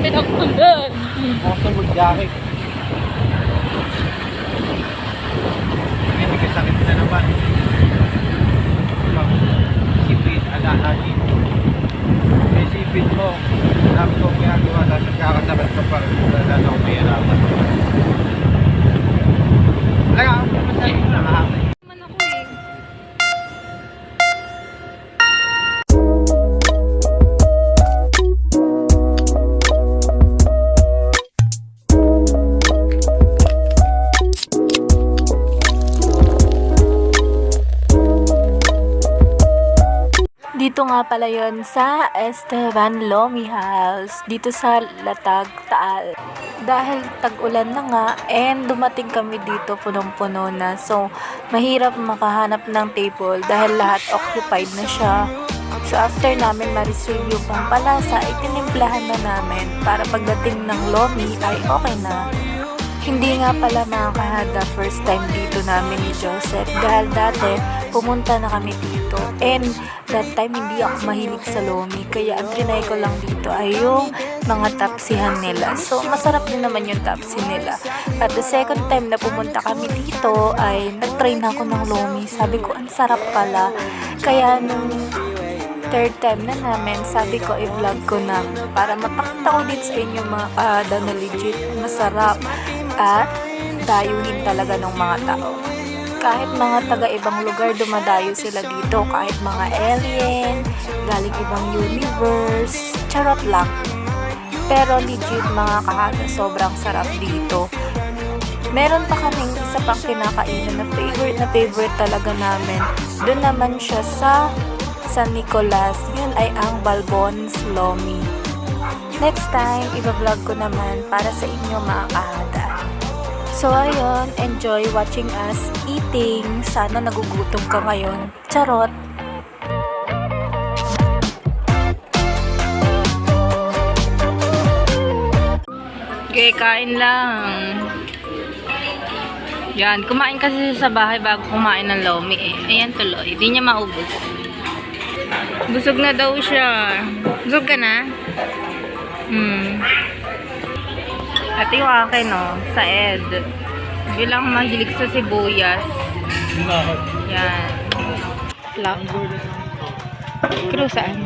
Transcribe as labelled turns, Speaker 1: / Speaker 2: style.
Speaker 1: pinagpundan.
Speaker 2: Ako sa mag-jacket. Hindi sakit na naman. Sipin, alahanin. May sipin mo. Sabi ko ginagawa na nagkakasabot ka pa rin. Wala na akong mahirapan. Wala akong masabi mo na mahapin.
Speaker 1: Naman ako eh. Dito nga pala yon sa Esteban Lomi House, dito sa Latag, Taal. Dahil tag-ulan na nga and dumating kami dito punong-puno na. So, mahirap makahanap ng table dahil lahat occupied na siya. So, after namin ma-receive yung pampalasa, itinimplahan na namin para pagdating ng Lomi ay okay na. Hindi nga pala mga kahada first time dito namin ni Joseph dahil dati pumunta na kami dito and that time hindi ako mahilig sa Lomi kaya ang trinay ko lang dito ay yung mga tapsihan nila. So masarap din naman yung tapsi nila. At the second time na pumunta kami dito ay nag-try na ako ng Lomi. Sabi ko ang sarap pala. Kaya nung third time na namin, sabi ko i-vlog ko na para mapakita ko din sa inyo mga kahada na legit masarap at dayuhin talaga ng mga tao. Kahit mga taga-ibang lugar dumadayo sila dito, kahit mga alien, galing ibang universe, charot lang. Pero legit mga kahada, sobrang sarap dito. Meron pa kaming isa pang kinakainan na favorite talaga namin. Doon naman siya sa San Nicolas, yun ay ang Balbon's Lomi. Next time, i-vlog ko naman para sa inyo mga kahada. So ayun, enjoy watching us eating. Sana nagugutom ka ngayon. Charot! Okay, kain lang. Yan, kumain kasi sa bahay bago kumain ng Lomi eh. Ayan tuloy, hindi niya maubos. Busog na daw siya. Busog ka na? At yung akin, no, sa Ed. Hindi lang mahilig sa sibuyas. Yan. Lang. Pero saan?